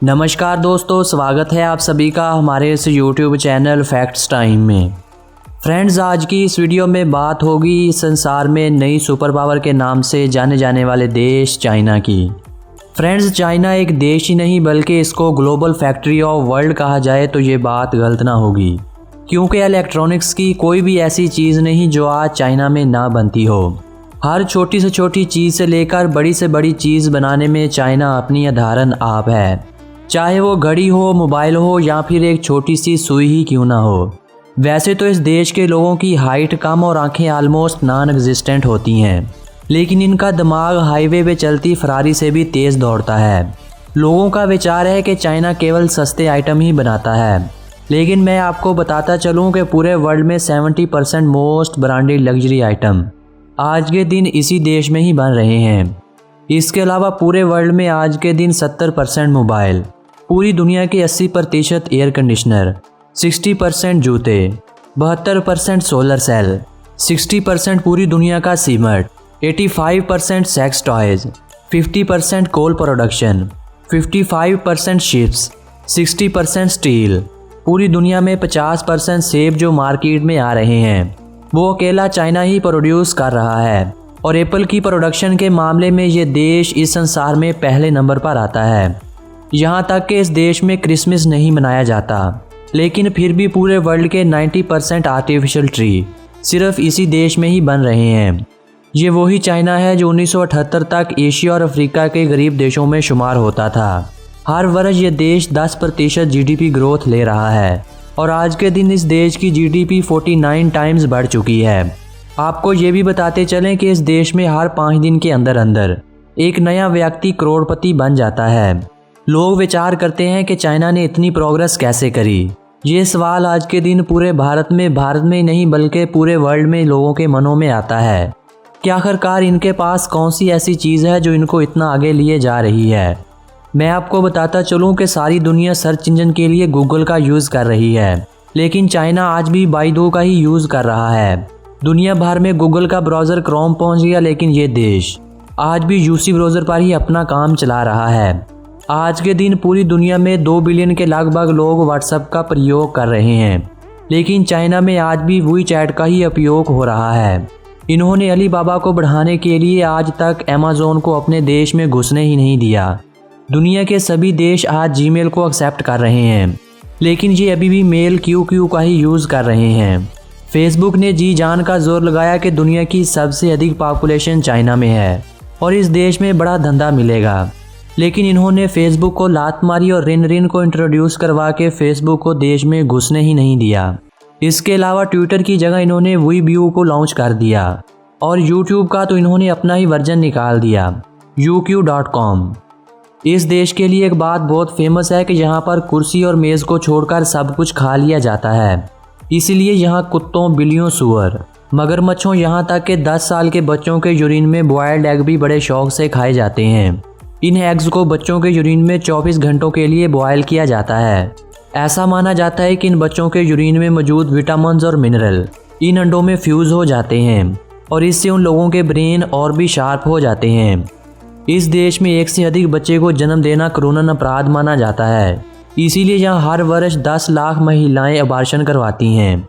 नमस्कार दोस्तों, स्वागत है आप सभी का हमारे इस YouTube चैनल फैक्ट्स टाइम में। फ्रेंड्स, आज की इस वीडियो में बात होगी संसार में नई सुपर पावर के नाम से जाने जाने वाले देश चाइना की। फ्रेंड्स, चाइना एक देश ही नहीं बल्कि इसको ग्लोबल फैक्ट्री ऑफ वर्ल्ड कहा जाए तो ये बात गलत ना होगी, क्योंकि इलेक्ट्रॉनिक्स की कोई भी ऐसी चीज़ नहीं जो आज चाइना में ना बनती हो। हर छोटी से छोटी चीज़ से लेकर बड़ी से बड़ी चीज़ बनाने में चाइना अपनी अधारण आप है। चाहे वो घड़ी हो, मोबाइल हो या फिर एक छोटी सी सुई ही क्यों ना हो। वैसे तो इस देश के लोगों की हाइट कम और आंखें आलमोस्ट नॉन एग्जिस्टेंट होती हैं, लेकिन इनका दिमाग हाईवे पे चलती फरारी से भी तेज़ दौड़ता है। लोगों का विचार है कि चाइना केवल सस्ते आइटम ही बनाता है, लेकिन मैं आपको बताता चलूँ कि पूरे वर्ल्ड में 70% मोस्ट ब्रांडेड लग्जरी आइटम आज के दिन इसी देश में ही बन रहे हैं। इसके अलावा पूरे वर्ल्ड में आज के दिन 70% मोबाइल, पूरी दुनिया के 80% एयर कंडीशनर, 60% जूते, 72% सोलर सेल, 60% पूरी दुनिया का cement, 85% sex toys, 50% coal production, 55% ships, 60% steel. पूरी दुनिया में 50% सेब जो मार्केट में आ रहे हैं वो अकेला चाइना ही प्रोड्यूस कर रहा है, और एप्पल की प्रोडक्शन के मामले में ये देश इस संसार में पहले नंबर पर आता है। यहाँ तक कि इस देश में क्रिसमस नहीं मनाया जाता, लेकिन फिर भी पूरे वर्ल्ड के 90% आर्टिफिशियल ट्री सिर्फ इसी देश में ही बन रहे हैं। ये वही चाइना है जो 1978 तक एशिया और अफ्रीका के गरीब देशों में शुमार होता था। हर वर्ष ये देश 10% जीडीपी ग्रोथ ले रहा है, और आज के दिन इस देश की जीडीपी 49 टाइम्स बढ़ चुकी है। आपको ये भी बताते चलें कि इस देश में हर 5 दिन के अंदर अंदर एक नया व्यक्ति करोड़पति बन जाता है। लोग विचार करते हैं कि चाइना ने इतनी प्रोग्रेस कैसे करी। ये सवाल आज के दिन पूरे भारत में नहीं बल्कि पूरे वर्ल्ड में लोगों के मनों में आता है कि आखिरकार इनके पास कौन सी ऐसी चीज़ है जो इनको इतना आगे लिए जा रही है। मैं आपको बताता चलूँ कि सारी दुनिया सर्च इंजन के लिए गूगल का यूज़ कर रही है, लेकिन चाइना आज भी बाइडू का ही यूज़ कर रहा है। दुनिया भर में गूगल का ब्राउज़र क्रोम पहुंच गया, लेकिन ये देश आज भी यूसी ब्राउज़र पर ही अपना काम चला रहा है। आज के दिन पूरी दुनिया में 2 बिलियन के लगभग लोग व्हाट्सएप का प्रयोग कर रहे हैं, लेकिन चाइना में आज भी वही चैट का ही उपयोग हो रहा है। इन्होंने अलीबाबा को बढ़ाने के लिए आज तक अमेज़न को अपने देश में घुसने ही नहीं दिया। दुनिया के सभी देश आज जीमेल को एक्सेप्ट कर रहे हैं, लेकिन ये अभी भी मेल क्यू का ही यूज़ कर रहे हैं। फेसबुक ने जी जान का जोर लगाया कि दुनिया की सबसे अधिक पॉपुलेशन चाइना में है और इस देश में बड़ा धंधा मिलेगा, लेकिन इन्होंने फेसबुक को लात मारी और रिन को इंट्रोड्यूस करवा के फेसबुक को देश में घुसने ही नहीं दिया। इसके अलावा ट्विटर की जगह इन्होंने वीबीयू को लॉन्च कर दिया, और यूट्यूब का तो इन्होंने अपना ही वर्जन निकाल दिया, uq.com। इस देश के लिए एक बात बहुत फेमस है कि यहाँ पर कुर्सी और मेज़ को छोड़कर सब कुछ खा लिया जाता है। इसीलिए यहाँ कुत्तों, बिल्लियों, सुअर, मगरमच्छों, यहाँ तक कि 10 साल के बच्चों के यूरिन में बॉयल्ड एग भी बड़े शौक से खाए जाते हैं। इन एग्स को बच्चों के यूरिन में 24 घंटों के लिए बॉयल किया जाता है। ऐसा माना जाता है कि इन बच्चों के यूरिन में मौजूद विटामिन और मिनरल इन अंडों में फ्यूज़ हो जाते हैं, और इससे उन लोगों के ब्रेन और भी शार्प हो जाते हैं। इस देश में 1 से अधिक बच्चे को जन्म देना कानूनन अपराध माना जाता है, इसीलिए यहाँ हर वर्ष 10 लाख महिलाएं अबॉर्शन करवाती हैं।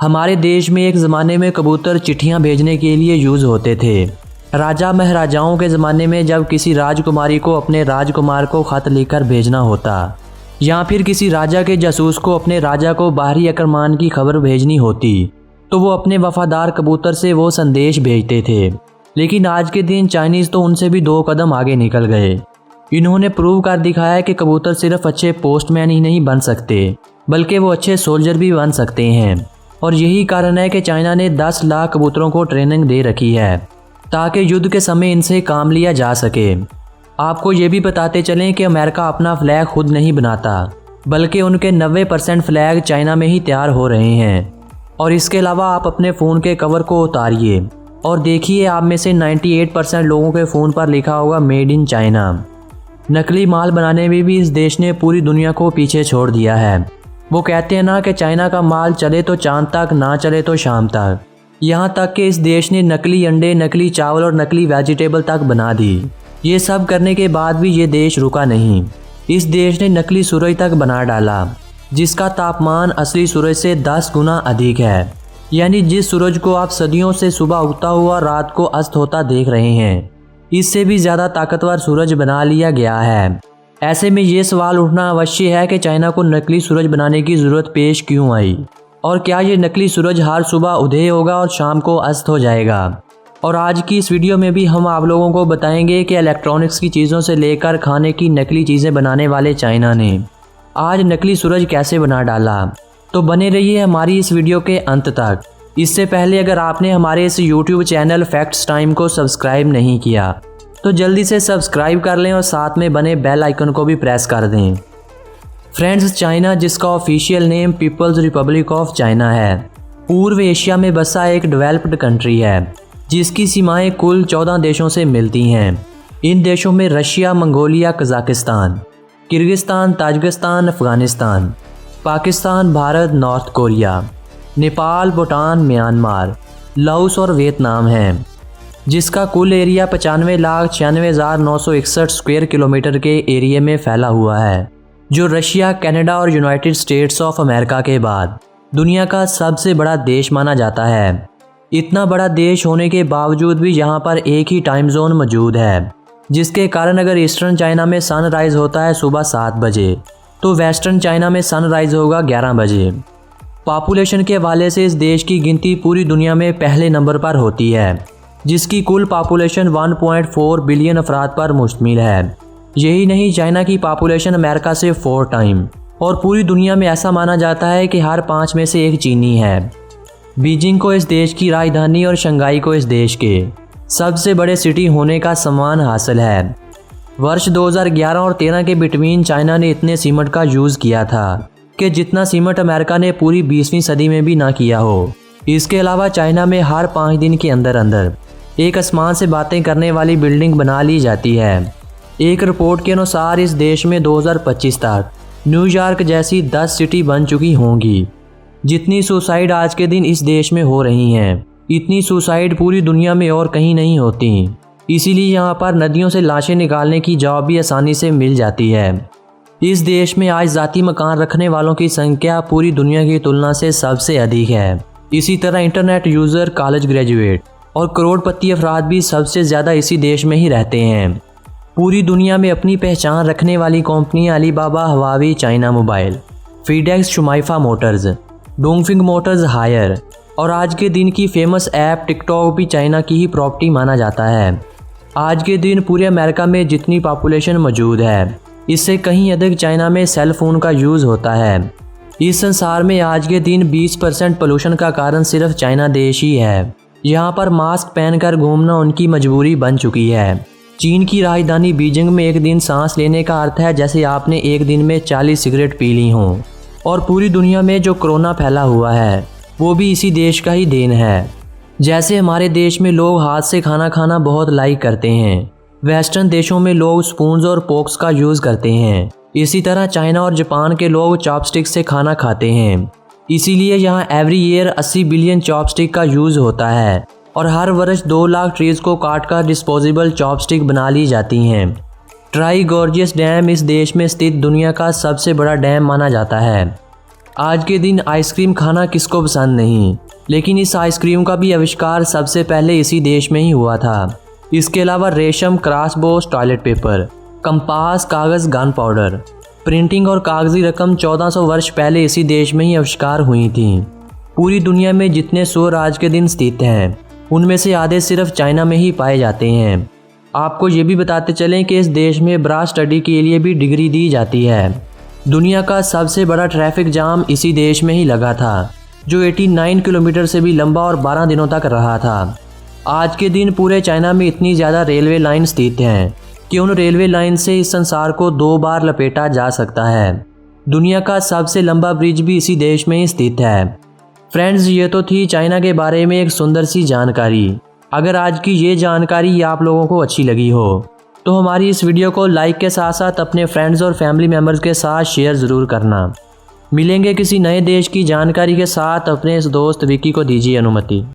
हमारे देश में एक ज़माने में कबूतर चिट्ठियाँ भेजने के लिए यूज़ होते थे। राजा महाराजाओं के ज़माने में जब किसी राजकुमारी को अपने राजकुमार को ख़त लिखकर भेजना होता, या फिर किसी राजा के जासूस को अपने राजा को बाहरी आक्रमण की खबर भेजनी होती, तो वो अपने वफादार कबूतर से वो संदेश भेजते थे। लेकिन आज के दिन चाइनीज़ तो उनसे भी 2 कदम आगे निकल गए। इन्होंने प्रूव कर दिखाया कि कबूतर सिर्फ अच्छे पोस्टमैन ही नहीं बन सकते, बल्कि वो अच्छे सोल्जर भी बन सकते हैं। और यही कारण है कि चाइना ने 10 लाख कबूतरों को ट्रेनिंग दे रखी है, ताकि युद्ध के समय इनसे काम लिया जा सके। आपको ये भी बताते चलें कि अमेरिका अपना फ्लैग खुद नहीं बनाता, बल्कि उनके 90% फ्लैग चाइना में ही तैयार हो रहे हैं। और इसके अलावा आप अपने फ़ोन के कवर को उतारिए और देखिए, आप में से 98% लोगों के फ़ोन पर लिखा होगा मेड इन चाइना। नकली माल बनाने में भी इस देश ने पूरी दुनिया को पीछे छोड़ दिया है। वो कहते हैं ना कि चाइना का माल चले तो चांद तक, ना चले तो शाम तक। यहाँ तक कि इस देश ने नकली अंडे, नकली चावल और नकली वेजिटेबल तक बना दी। ये सब करने के बाद भी ये देश रुका नहीं। इस देश ने नकली सूरज तक बना डाला, जिसका तापमान असली सूरज से 10 गुना अधिक है। यानी जिस सूरज को आप सदियों से सुबह उगता हुआ रात को अस्त होता देख रहे हैं, इससे भी ज़्यादा ताकतवर सूरज बना लिया गया है। ऐसे में ये सवाल उठना अवश्य है कि चाइना को नकली सूरज बनाने की ज़रूरत पेश क्यों आई, और क्या ये नकली सूरज हर सुबह उदय होगा और शाम को अस्त हो जाएगा। और आज की इस वीडियो में भी हम आप लोगों को बताएंगे कि इलेक्ट्रॉनिक्स की चीज़ों से लेकर खाने की नकली चीज़ें बनाने वाले चाइना ने आज नकली सूरज कैसे बना डाला। तो बने रहिए हमारी इस वीडियो के अंत तक। इससे पहले अगर आपने हमारे इस YouTube चैनल फैक्ट्स टाइम को सब्सक्राइब नहीं किया तो जल्दी से सब्सक्राइब कर लें और साथ में बने बेल आइकन को भी प्रेस कर दें। फ्रेंड्स, चाइना, जिसका official name People's Republic of China है, पूर्व एशिया में बसा एक डेवलप्ड कंट्री है, जिसकी सीमाएं कुल 14 देशों से मिलती हैं। इन देशों में Russia, Mongolia, Kazakhstan, Kyrgyzstan, Tajikistan, Afghanistan, Pakistan, Bharat, north Korea, Nepal, Bhutan, Myanmar, Laos और वियतनाम हैं, जिसका कुल एरिया 95,96,961 स्क्वायर किलोमीटर के एरिया में फैला हुआ है, जो रशिया, कनाडा और यूनाइटेड स्टेट्स ऑफ अमेरिका के बाद दुनिया का सबसे बड़ा देश माना जाता है। इतना बड़ा देश होने के बावजूद भी यहाँ पर एक ही टाइम जोन मौजूद है, जिसके कारण अगर ईस्टर्न चाइना में सनराइज होता है सुबह 7 बजे तो वेस्टर्न चाइना में सनराइज होगा 11 बजे। पॉपुलेशन के हवाले से इस देश की गिनती पूरी दुनिया में पहले नंबर पर होती है, जिसकी कुल पॉपुलेशन 1.4 बिलियन अफराद पर मुश्तमिल है। यही नहीं, चाइना की पॉपुलेशन अमेरिका से 4 टाइम, और पूरी दुनिया में ऐसा माना जाता है कि हर 5 में से एक चीनी है। बीजिंग को इस देश की राजधानी और शंघाई को इस देश के सबसे बड़े सिटी होने का सम्मान हासिल है। वर्ष 2011 और 13 के बिटवीन चाइना ने इतने सीमेंट का यूज़ किया था कि जितना सीमेंट अमेरिका ने पूरी 20वीं सदी में भी ना किया हो। इसके अलावा चाइना में हर 5 दिन के अंदर अंदर एक आसमान से बातें करने वाली बिल्डिंग बना ली जाती है। एक रिपोर्ट के अनुसार इस देश में 2025 तक न्यूयॉर्क जैसी 10 सिटी बन चुकी होंगी। जितनी सुसाइड आज के दिन इस देश में हो रही हैं, इतनी सुसाइड पूरी दुनिया में और कहीं नहीं होती। इसीलिए यहाँ पर नदियों से लाशें निकालने की जॉब भी आसानी से मिल जाती है। इस देश में आज ज़ाती मकान रखने वालों की संख्या पूरी दुनिया की तुलना से सबसे अधिक है। इसी तरह इंटरनेट यूज़र, कॉलेज ग्रेजुएट और करोड़पति अफराद भी सबसे ज़्यादा इसी देश में ही रहते हैं। पूरी दुनिया में अपनी पहचान रखने वाली कंपनियां Alibaba, Huawei, China mobile, FedEx, शुमाइफा मोटर्स, डोंगफिंग मोटर्स, हायर और आज के दिन की फेमस ऐप टिकटॉक भी चाइना की ही प्रॉपर्टी माना जाता है। आज के दिन पूरे अमेरिका में जितनी पॉपुलेशन मौजूद है, इससे कहीं अधिक चाइना में सेल फ़ोन का यूज़ होता है। इस संसार में आज के दिन 20% पोल्यूशन का कारण सिर्फ चाइना देश ही है। यहाँ पर मास्क पहनकर घूमना उनकी मजबूरी बन चुकी है। चीन की राजधानी बीजिंग में एक दिन सांस लेने का अर्थ है जैसे आपने एक दिन में 40 सिगरेट पी ली हों। और पूरी दुनिया में जो कोरोना फैला हुआ है वो भी इसी देश का ही देन है। जैसे हमारे देश में लोग हाथ से खाना खाना बहुत लाइक करते हैं, वेस्टर्न देशों में लोग स्पून्स और फोक्स का यूज़ करते हैं। इसी तरह चाइना और जापान के लोग चॉपस्टिक से खाना खाते हैं। इसीलिए यहाँ एवरी ईयर 80 बिलियन चॉपस्टिक का यूज़ होता है और हर वर्ष 2 लाख ट्रीज़ को काटकर डिस्पोजेबल चॉपस्टिक बना ली जाती हैं। ट्राई गॉर्जियस डैम इस देश में स्थित दुनिया का सबसे बड़ा डैम माना जाता है। आज के दिन आइसक्रीम खाना किसको पसंद नहीं, लेकिन इस आइसक्रीम का भी आविष्कार सबसे पहले इसी देश में ही हुआ था। इसके अलावा रेशम, क्रॉसबोस, टॉयलेट पेपर, कंपास, कागज़, गन पाउडर, प्रिंटिंग और कागजी रकम 1400 वर्ष पहले इसी देश में ही आविष्कार हुई थी। पूरी दुनिया में जितने सूर्य आज के दिन स्थित हैं, उनमें से आधे सिर्फ चाइना में ही पाए जाते हैं। आपको ये भी बताते चलें कि इस देश में ब्रा स्टडी के लिए भी डिग्री दी जाती है। दुनिया का सबसे बड़ा ट्रैफिक जाम इसी देश में ही लगा था, जो 89 किलोमीटर से भी लंबा और 12 दिनों तक रहा था। आज के दिन पूरे चाइना में इतनी ज़्यादा रेलवे लाइन स्थित हैं कि उन रेलवे लाइन से इस संसार को 2 बार लपेटा जा सकता है। दुनिया का सबसे लंबा ब्रिज भी इसी देश में ही स्थित है। फ्रेंड्स, ये तो थी चाइना के बारे में एक सुंदर सी जानकारी। अगर आज की ये जानकारी आप लोगों को अच्छी लगी हो तो हमारी इस वीडियो को लाइक के साथ साथ अपने फ्रेंड्स और फैमिली मेम्बर्स के साथ शेयर ज़रूर करना। मिलेंगे किसी नए देश की जानकारी के साथ। अपने इस दोस्त विकी को दीजिए अनुमति।